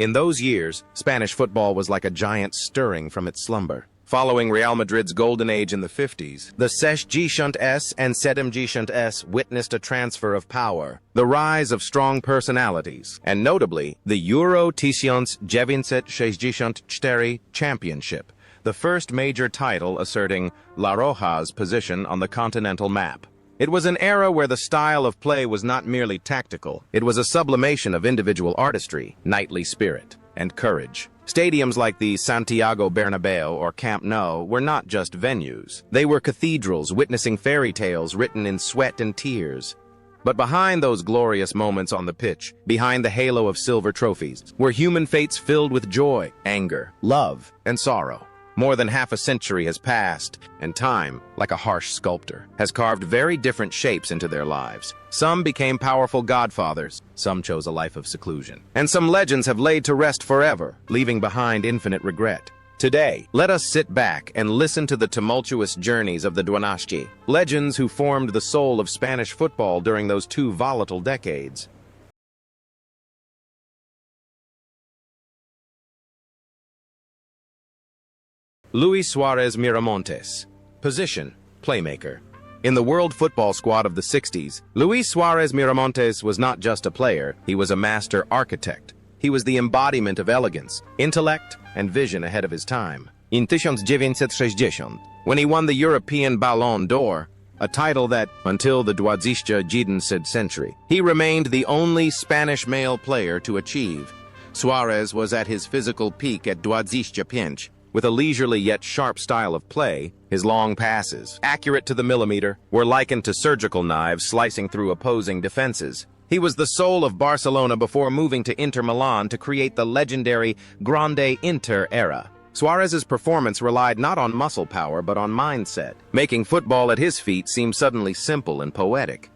In those years, Spanish football was like a giant stirring from its slumber. Following Real Madrid's golden age in the 50s, the Dziś and Dziś witnessed a transfer of power, the rise of strong personalities, and notably, the Euro 1964 Championship, the first major title asserting La Roja's position on the continental map. It was an era where the style of play was not merely tactical, it was a sublimation of individual artistry, knightly spirit, and courage. Stadiums like the Santiago Bernabéu or Camp Nou were not just venues. They were cathedrals witnessing fairy tales written in sweat and tears. But behind those glorious moments on the pitch, behind the halo of silver trophies, were human fates filled with joy, anger, love, and sorrow. More than half a century has passed, and time, like a harsh sculptor, has carved very different shapes into their lives. Some became powerful godfathers, some chose a life of seclusion, and some legends have laid to rest forever, leaving behind infinite regret. Today, let us sit back and listen to the tumultuous journeys of the Tragiczne, legends who formed the soul of Spanish football during those two volatile decades. Luis Suárez Miramontes. Position: playmaker. In the World Football Squad of the 60s, Luis Suárez Miramontes was not just a player, he was a master architect. He was the embodiment of elegance, intellect, and vision ahead of his time. In 1960, when he won the European Ballon d'Or, a title that, until the Tragiczne century, he remained the only Spanish male player to achieve. Suárez was at his physical peak at Tragiczne. With a leisurely yet sharp style of play, his long passes, accurate to the millimeter, were likened to surgical knives slicing through opposing defenses. He was the soul of Barcelona before moving to Inter Milan to create the legendary Grande Inter era. Suárez's performance relied not on muscle power but on mindset, making football at his feet seem suddenly simple and poetic.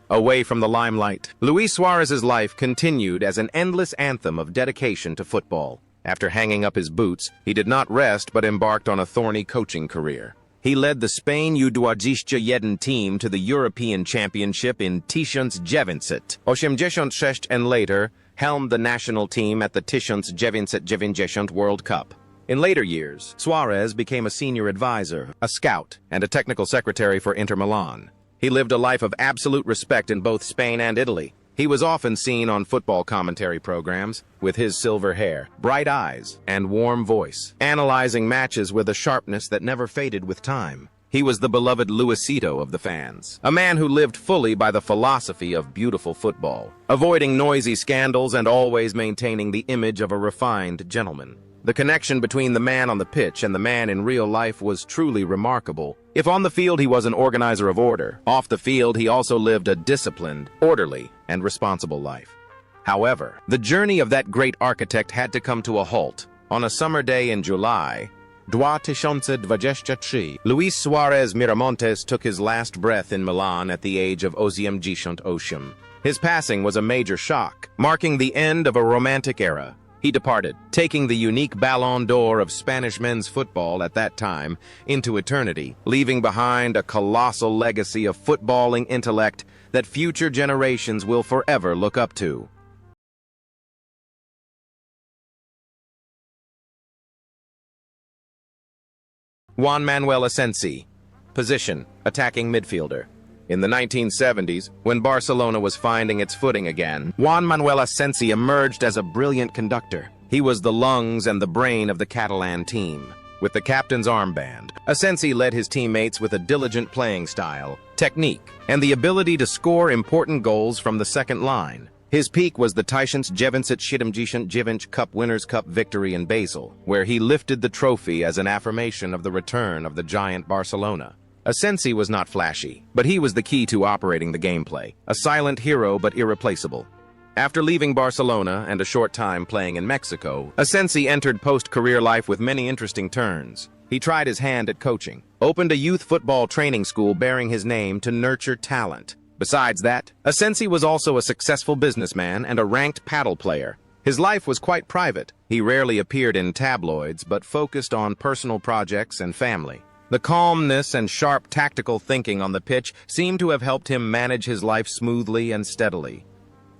Away from the limelight, Luis Suárez's life continued as an endless anthem of dedication to football. After hanging up his boots, he did not rest but embarked on a thorny coaching career. He led the Spain U21 team to the European Championship in 1986 and later helmed the national team at the 1990 World Cup. In later years, Suárez became a senior advisor, a scout, and a technical secretary for Inter Milan. He lived a life of absolute respect in both Spain and Italy. He was often seen on football commentary programs, with his silver hair, bright eyes, and warm voice, analyzing matches with a sharpness that never faded with time. He was the beloved Luisito of the fans, a man who lived fully by the philosophy of beautiful football, avoiding noisy scandals and always maintaining the image of a refined gentleman. The connection between the man on the pitch and the man in real life was truly remarkable. If on the field he was an organizer of order, off the field he also lived a disciplined, orderly, and responsible life. However, the journey of that great architect had to come to a halt. On a summer day in July, 2023, Luis Suárez Miramontes took his last breath in Milan at the age of 88. His passing was a major shock, marking the end of a romantic era. He departed, taking the unique Ballon d'Or of Spanish men's football at that time into eternity, leaving behind a colossal legacy of footballing intellect that future generations will forever look up to. Juan Manuel Asensi. Position: attacking midfielder. In the 1970s, when Barcelona was finding its footing again, Juan Manuel Asensi emerged as a brilliant conductor. He was the lungs and the brain of the Catalan team. With the captain's armband, Asensi led his teammates with a diligent playing style, technique, and the ability to score important goals from the second line. His peak was the 1970 Cup Winners' Cup victory in Basel, where he lifted the trophy as an affirmation of the return of the giant Barcelona. Asensi was not flashy, but he was the key to operating the gameplay, a silent hero but irreplaceable. After leaving Barcelona and a short time playing in Mexico, Asensi entered post-career life with many interesting turns. He tried his hand at coaching, opened a youth football training school bearing his name to nurture talent. Besides that, Asensi was also a successful businessman and a ranked paddle player. His life was quite private. He rarely appeared in tabloids but focused on personal projects and family. The calmness and sharp tactical thinking on the pitch seemed to have helped him manage his life smoothly and steadily.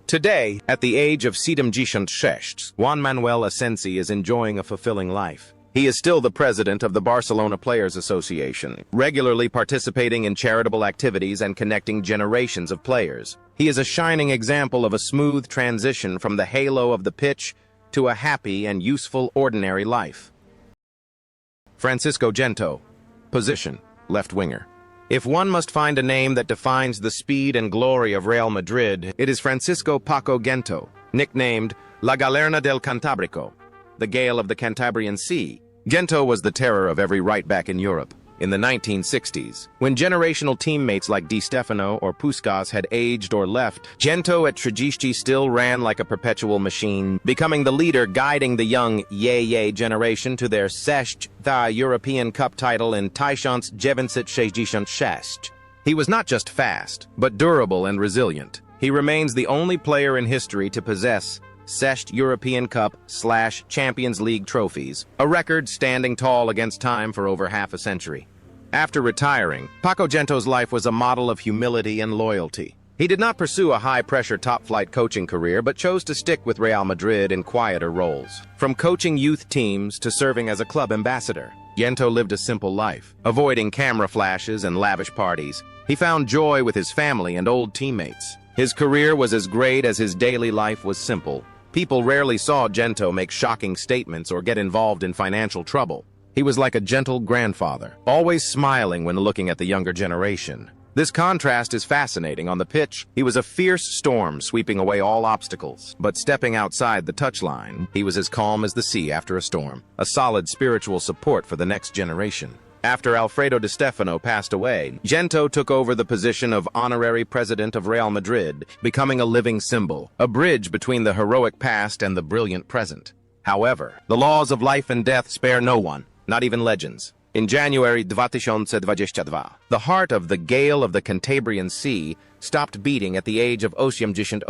Today, at the age of 76, Juan Manuel Asensi is enjoying a fulfilling life. He is still the president of the Barcelona Players Association, regularly participating in charitable activities and connecting generations of players. He is a shining example of a smooth transition from the halo of the pitch to a happy and useful ordinary life. Francisco Gento. Position: left winger. If one must find a name that defines the speed and glory of Real Madrid, it is Francisco Paco Gento, nicknamed La Galerna del Cantabrico, the Gale of the Cantabrian Sea. Gento was the terror of every right-back in Europe. In the 1960s, when generational teammates like Di Stefano or Puskás had aged or left, Gento at Tragiczne still ran like a perpetual machine, becoming the leader guiding the young Yeye generation to their the European Cup title in 1966. He was not just fast, but durable and resilient. He remains the only player in history to possess European Cup/Champions League trophies, a record standing tall against time for over half a century. After retiring, Paco Gento's life was a model of humility and loyalty. He did not pursue a high-pressure top-flight coaching career, but chose to stick with Real Madrid in quieter roles. From coaching youth teams to serving as a club ambassador, Gento lived a simple life, avoiding camera flashes and lavish parties. He found joy with his family and old teammates. His career was as great as his daily life was simple. People rarely saw Gento make shocking statements or get involved in financial trouble. He was like a gentle grandfather, always smiling when looking at the younger generation. This contrast is fascinating. On the pitch, he was a fierce storm sweeping away all obstacles. But stepping outside the touchline, he was as calm as the sea after a storm, a solid spiritual support for the next generation. After Alfredo Di Stefano passed away, Gento took over the position of honorary president of Real Madrid, becoming a living symbol, a bridge between the heroic past and the brilliant present. However, the laws of life and death spare no one, not even legends. In January 2022, the heart of the Gale of the Cantabrian Sea stopped beating at the age of 88.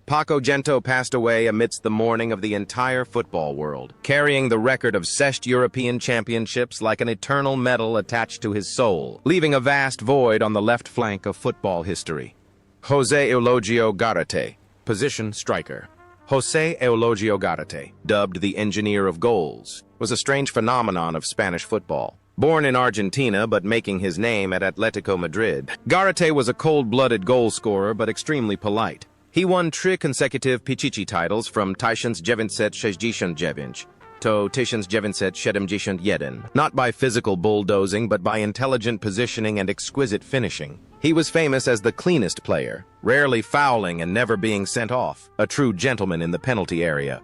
Paco Gento passed away amidst the mourning of the entire football world, carrying the record of European championships like an eternal medal attached to his soul, leaving a vast void on the left flank of football history. José Eulogio Garate. Position: striker. José Eulogio Garate, dubbed the Engineer of Goals, was a strange phenomenon of Spanish football. Born in Argentina but making his name at Atletico Madrid, Garate was a cold-blooded goal scorer but extremely polite. He won 3 consecutive Pichichi titles from 1969 to 1971, not by physical bulldozing but by intelligent positioning and exquisite finishing. He was famous as the cleanest player, rarely fouling and never being sent off, a true gentleman in the penalty area.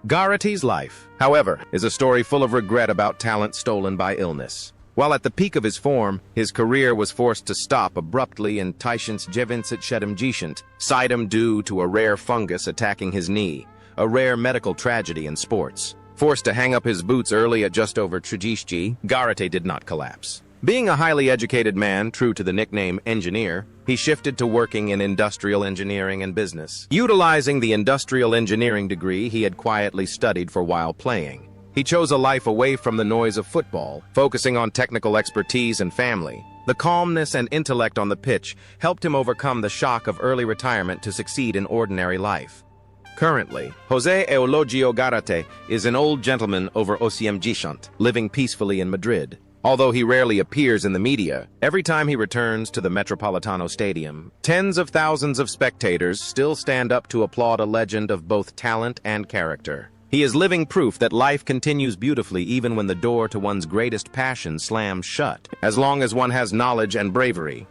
Garate's life, however, is a story full of regret about talent stolen by illness. While at the peak of his form, his career was forced to stop abruptly in 1977, due to a rare fungus attacking his knee, a rare medical tragedy in sports. Forced to hang up his boots early at just over Tragiczne, Garate did not collapse. Being a highly educated man, true to the nickname engineer, he shifted to working in industrial engineering and business, utilizing the industrial engineering degree he had quietly studied for while playing. He chose a life away from the noise of football, focusing on technical expertise and family. The calmness and intellect on the pitch helped him overcome the shock of early retirement to succeed in ordinary life. Currently, José Eulogio Garate is an old gentleman over 88, living peacefully in Madrid. Although he rarely appears in the media, every time he returns to the Metropolitano Stadium, tens of thousands of spectators still stand up to applaud a legend of both talent and character. He is living proof that life continues beautifully even when the door to one's greatest passion slams shut, as long as one has knowledge and bravery.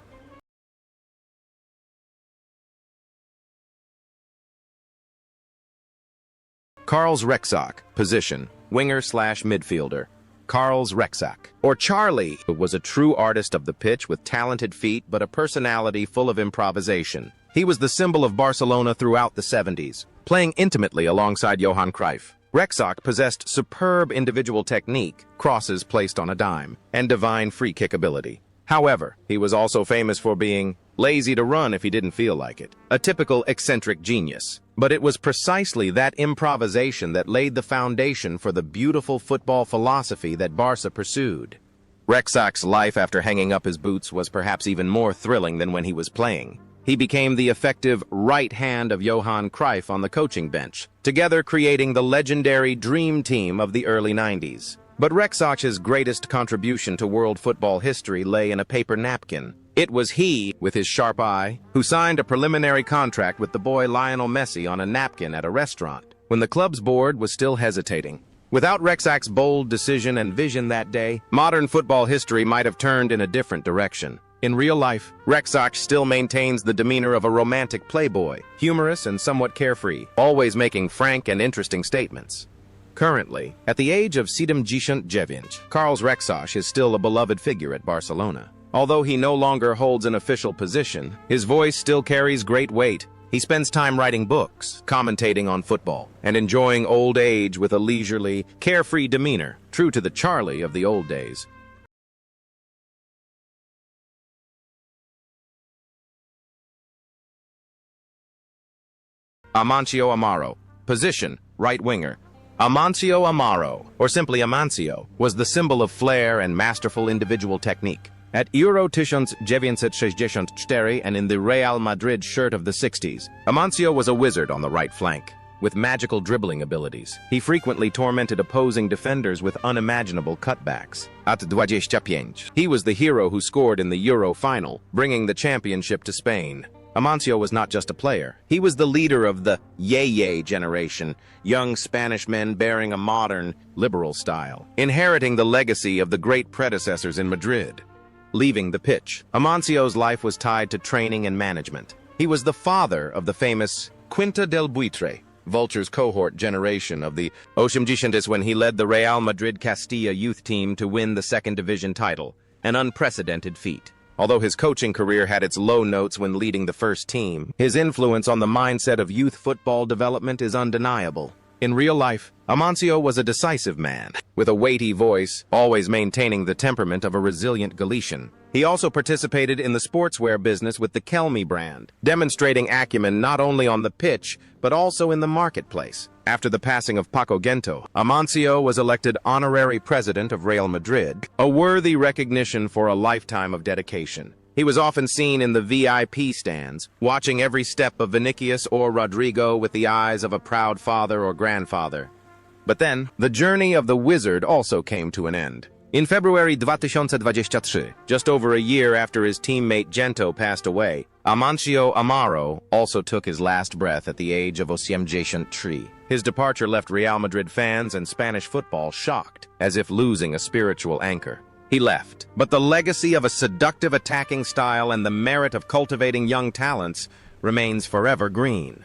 Karls Rexach. Position: winger/midfielder. Karls Rexach, or Charlie, was a true artist of the pitch with talented feet but a personality full of improvisation. He was the symbol of Barcelona throughout the 70s, playing intimately alongside Johan Cruyff. Rexach possessed superb individual technique, crosses placed on a dime, and divine free-kick ability. However, he was also famous for being lazy to run if he didn't feel like it, a typical eccentric genius. But it was precisely that improvisation that laid the foundation for the beautiful football philosophy that Barca pursued. Rexach's life after hanging up his boots was perhaps even more thrilling than when he was playing. He became the effective right hand of Johan Cruyff on the coaching bench, together creating the legendary dream team of the early 90s. But Rexach's greatest contribution to world football history lay in a paper napkin. It was he, with his sharp eye, who signed a preliminary contract with the boy Lionel Messi on a napkin at a restaurant, when the club's board was still hesitating. Without Rexach's bold decision and vision that day, modern football history might have turned in a different direction. In real life, Rexach still maintains the demeanor of a romantic playboy, humorous and somewhat carefree, always making frank and interesting statements. Currently, at the age of 79, Karl Rexach is still a beloved figure at Barcelona. Although he no longer holds an official position, his voice still carries great weight. He spends time writing books, commentating on football, and enjoying old age with a leisurely, carefree demeanor, true to the Charlie of the old days. Amancio Amaro. Position, right winger. Amancio Amaro, or simply Amancio, was the symbol of flair and masterful individual technique. At Euro 1964 and in the Real Madrid shirt of the 60s, Amancio was a wizard on the right flank. With magical dribbling abilities, he frequently tormented opposing defenders with unimaginable cutbacks. At 25, he was the hero who scored in the Euro final, bringing the championship to Spain. Amancio was not just a player. He was the leader of the Yeye generation, young Spanish men bearing a modern, liberal style, inheriting the legacy of the great predecessors in Madrid. Leaving the pitch, Amancio's life was tied to training and management. He was the father of the famous Quinta del Buitre, Vulture's cohort generation of the 80s when he led the Real Madrid Castilla youth team to win the second division title, an unprecedented feat. Although his coaching career had its low notes when leading the first team, his influence on the mindset of youth football development is undeniable. In real life, Amancio was a decisive man, with a weighty voice, always maintaining the temperament of a resilient Galician. He also participated in the sportswear business with the Kelme brand, demonstrating acumen not only on the pitch, but also in the marketplace. After the passing of Paco Gento, Amancio was elected honorary president of Real Madrid, a worthy recognition for a lifetime of dedication. He was often seen in the VIP stands, watching every step of Vinicius or Rodrigo with the eyes of a proud father or grandfather. But then, the journey of the wizard also came to an end. In February 2023, just over a year after his teammate Gento passed away, Amancio Amaro also took his last breath at the age of 83. His departure left Real Madrid fans and Spanish football shocked, as if losing a spiritual anchor. He left, but the legacy of a seductive attacking style and the merit of cultivating young talents remains forever green.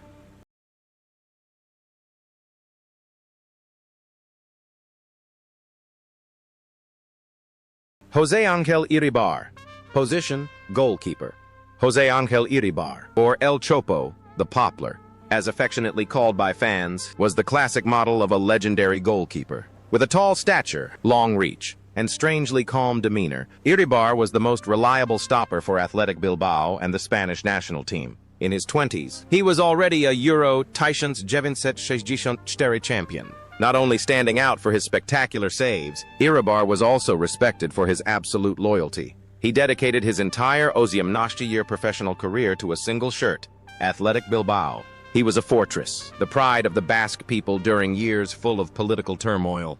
José Ángel Iribar. Position, goalkeeper. José Ángel Iribar, or El Chopo, the Poplar, as affectionately called by fans, was the classic model of a legendary goalkeeper. With a tall stature, long reach, and strangely calm demeanor, Iribar was the most reliable stopper for Athletic Bilbao and the Spanish national team. In his 20s, he was already a Euro 1964 champion. Not only standing out for his spectacular saves, Iribar was also respected for his absolute loyalty. He dedicated his entire 18-year professional career to a single shirt, Athletic Bilbao. He was a fortress, the pride of the Basque people during years full of political turmoil.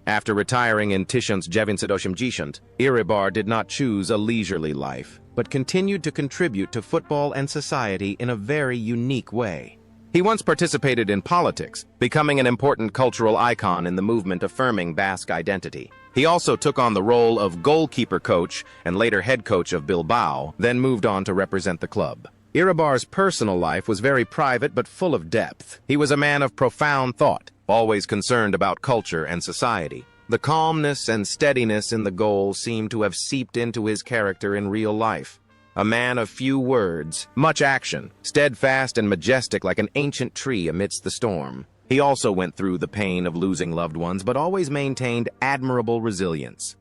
After retiring in 1998, Iribar did not choose a leisurely life, but continued to contribute to football and society in a very unique way. He once participated in politics, becoming an important cultural icon in the movement affirming Basque identity. He also took on the role of goalkeeper coach and later head coach of Bilbao, then moved on to represent the club. Iribar's personal life was very private but full of depth. He was a man of profound thought, always concerned about culture and society. The calmness and steadiness in the goal seemed to have seeped into his character in real life. A man of few words, much action, steadfast and majestic like an ancient tree amidst the storm. He also went through the pain of losing loved ones, but always maintained admirable resilience.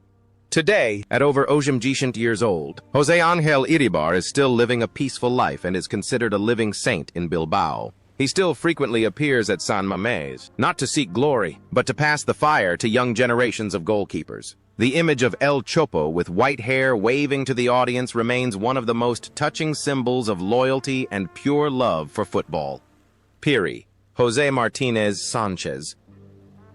Today, at over 80 years old, José Ángel Iribar is still living a peaceful life and is considered a living saint in Bilbao. He still frequently appears at San Mamés, not to seek glory, but to pass the fire to young generations of goalkeepers. The image of El Chopo with white hair waving to the audience remains one of the most touching symbols of loyalty and pure love for football. Piri, Jose Martinez Sanchez.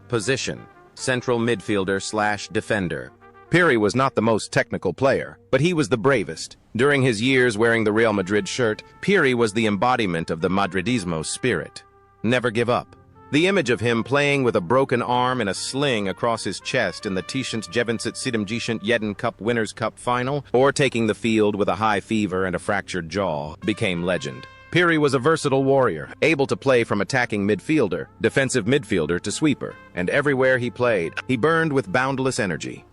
Position: central midfielder/defender. Piri was not the most technical player, but he was the bravest. During his years wearing the Real Madrid shirt, Piri was the embodiment of the Madridismo spirit. Never give up. The image of him playing with a broken arm and a sling across his chest in the 1977 Cup Winners' Cup final, or taking the field with a high fever and a fractured jaw, became legend. Piri was a versatile warrior, able to play from attacking midfielder, defensive midfielder to sweeper, and everywhere he played, he burned with boundless energy.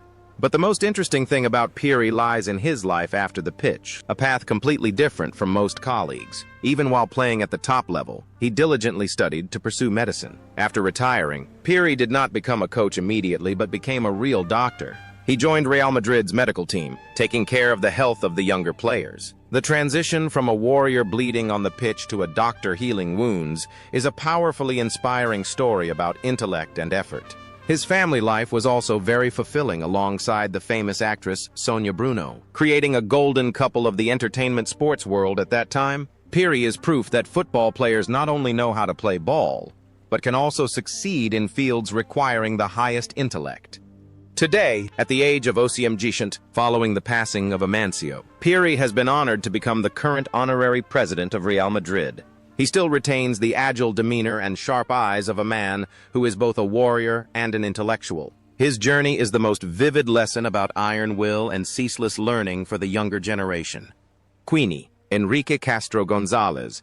But the most interesting thing about Piri lies in his life after the pitch, a path completely different from most colleagues. Even while playing at the top level, he diligently studied to pursue medicine. After retiring, Piri did not become a coach immediately but became a real doctor. He joined Real Madrid's medical team, taking care of the health of the younger players. The transition from a warrior bleeding on the pitch to a doctor healing wounds is a powerfully inspiring story about intellect and effort. His family life was also very fulfilling alongside the famous actress Sonia Bruno, creating a golden couple of the entertainment sports world at that time. Piri is proof that football players not only know how to play ball, but can also succeed in fields requiring the highest intellect. Today, at the age of 80, following the passing of Amancio, Piri has been honored to become the current honorary president of Real Madrid. He still retains the agile demeanor and sharp eyes of a man who is both a warrior and an intellectual. His journey is the most vivid lesson about iron will and ceaseless learning for the younger generation. Queenie, Enrique Castro Gonzalez.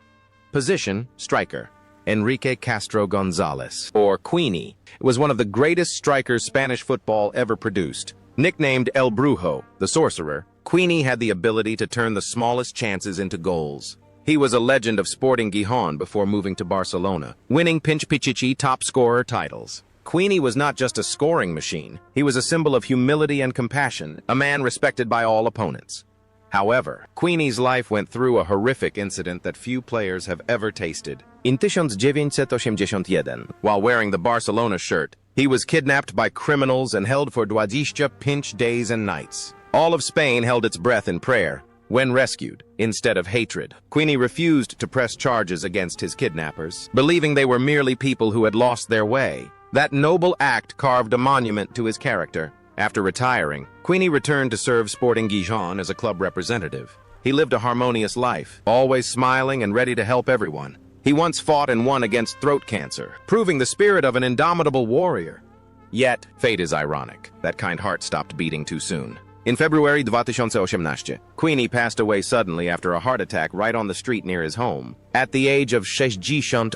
Position: striker. Enrique Castro Gonzalez, or Queenie, was one of the greatest strikers Spanish football ever produced. Nicknamed El Brujo, the sorcerer, Queenie had the ability to turn the smallest chances into goals. He was a legend of Sporting Gijón before moving to Barcelona, winning Pichichi top scorer titles. Queenie was not just a scoring machine, he was a symbol of humility and compassion, a man respected by all opponents. However, Queenie's life went through a horrific incident that few players have ever tasted. In 1981, while wearing the Barcelona shirt, he was kidnapped by criminals and held for 20 pinch days and nights. All of Spain held its breath in prayer. When rescued, instead of hatred, Queenie refused to press charges against his kidnappers, believing they were merely people who had lost their way. That noble act carved a monument to his character. After retiring, Queenie returned to serve Sporting Gijón as a club representative. He lived a harmonious life, always smiling and ready to help everyone. He once fought and won against throat cancer, proving the spirit of an indomitable warrior. Yet, fate is ironic. That kind heart stopped beating too soon. In February 2018, Queenie passed away suddenly after a heart attack right on the street near his home, at the age of 68.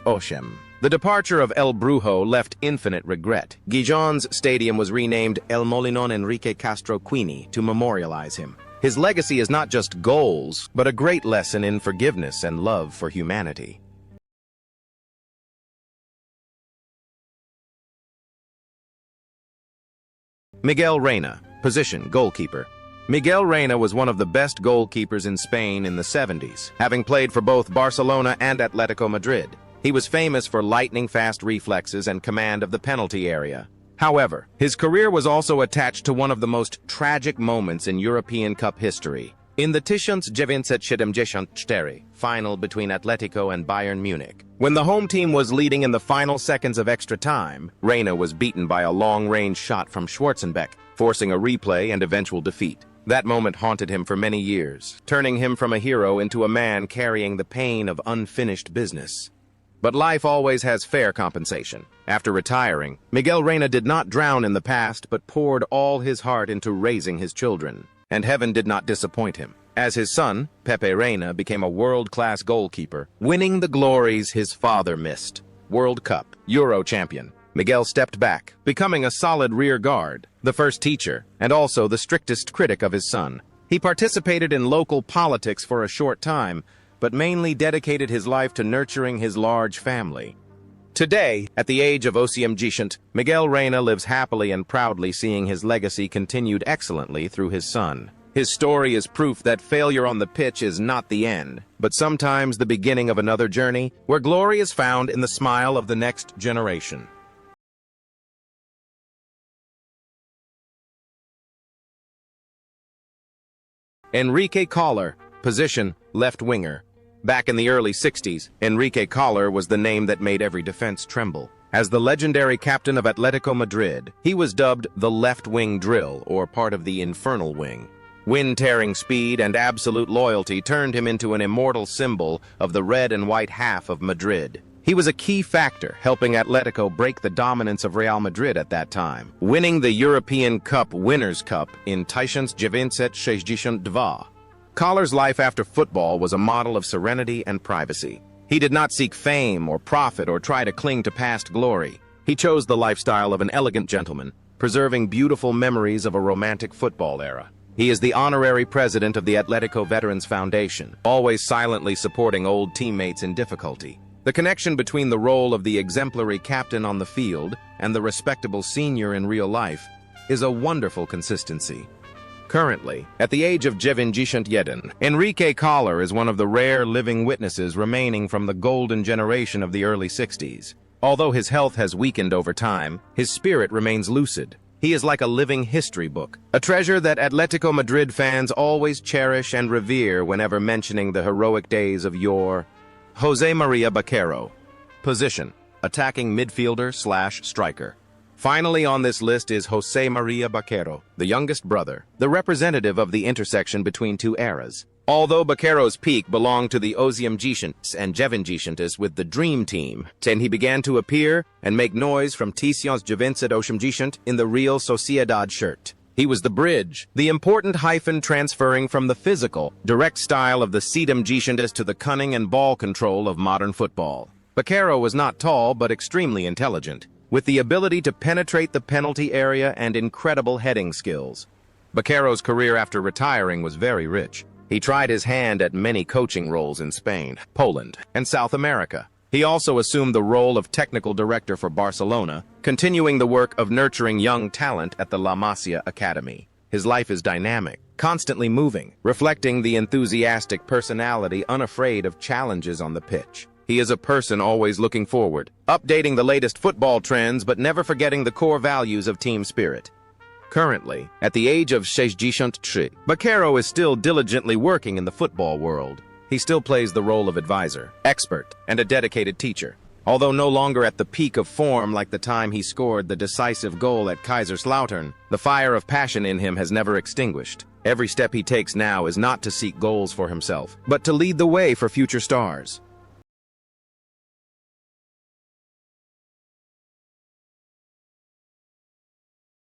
The departure of El Brujo left infinite regret. Gijón's stadium was renamed El Molinón Enrique Castro Queenie to memorialize him. His legacy is not just goals, but a great lesson in forgiveness and love for humanity. Miguel Reyna. Position: goalkeeper. Miguel Reyna was one of the best goalkeepers in Spain in the 70s, having played for both Barcelona and Atletico Madrid. He was famous for lightning-fast reflexes and command of the penalty area. However, his career was also attached to one of the most tragic moments in European Cup history. In the 1974 final between Atletico and Bayern Munich, when the home team was leading in the final seconds of extra time, Reyna was beaten by a long-range shot from Schwarzenbeck, forcing a replay and eventual defeat. That moment haunted him for many years, turning him from a hero into a man carrying the pain of unfinished business. But life always has fair compensation. After retiring, Miguel Reyna did not drown in the past but poured all his heart into raising his children. And heaven did not disappoint him, as his son, Pepe Reina, became a world-class goalkeeper, winning the glories his father missed. World Cup, Euro champion. Miguel stepped back, becoming a solid rear guard, the first teacher, and also the strictest critic of his son. He participated in local politics for a short time, but mainly dedicated his life to nurturing his large family. Today, at the age of 80, Miguel Reyna lives happily and proudly, seeing his legacy continued excellently through his son. His story is proof that failure on the pitch is not the end, but sometimes the beginning of another journey where glory is found in the smile of the next generation. Enrique Collar, position, left winger. Back in the early 60s, Enrique Collar was the name that made every defense tremble. As the legendary captain of Atletico Madrid, he was dubbed the left wing drill, or part of the infernal wing. Wind-tearing speed and absolute loyalty turned him into an immortal symbol of the red and white half of Madrid. He was a key factor helping Atletico break the dominance of Real Madrid at that time, winning the European Cup Winners' Cup in 1962. Collar's life after football was a model of serenity and privacy. He did not seek fame or profit or try to cling to past glory. He chose the lifestyle of an elegant gentleman, preserving beautiful memories of a romantic football era. He is the honorary president of the Atletico Veterans Foundation, always silently supporting old teammates in difficulty. The connection between the role of the exemplary captain on the field and the respectable senior in real life is a wonderful consistency. Currently, at the age of 91, Enrique Collar is one of the rare living witnesses remaining from the golden generation of the early 60s. Although his health has weakened over time, his spirit remains lucid. He is like a living history book, a treasure that Atletico Madrid fans always cherish and revere whenever mentioning the heroic days of yore. José María Baquero, position, attacking midfielder/striker. Finally on this list is José María Baquero, the youngest brother, the representative of the intersection between two eras. Although Baquero's peak belonged to the Gigantes and Gigantes with the Dream Team, then he began to appear and make noise from Ticion's Gigantes in the Real Sociedad shirt. He was the bridge, the important hyphen transferring from the physical, direct style of the Gigantes to the cunning and ball control of modern football. Baquero was not tall but extremely intelligent, with the ability to penetrate the penalty area and incredible heading skills. Baquero's career after retiring was very rich. He tried his hand at many coaching roles in Spain, Poland, and South America. He also assumed the role of technical director for Barcelona, continuing the work of nurturing young talent at the La Masia Academy. His life is dynamic, constantly moving, reflecting the enthusiastic personality unafraid of challenges on the pitch. He is a person always looking forward, updating the latest football trends but never forgetting the core values of team spirit. Currently, at the age of 63, Baquero is still diligently working in the football world. He still plays the role of advisor, expert, and a dedicated teacher. Although no longer at the peak of form like the time he scored the decisive goal at Kaiserslautern, the fire of passion in him has never extinguished. Every step he takes now is not to seek goals for himself, but to lead the way for future stars.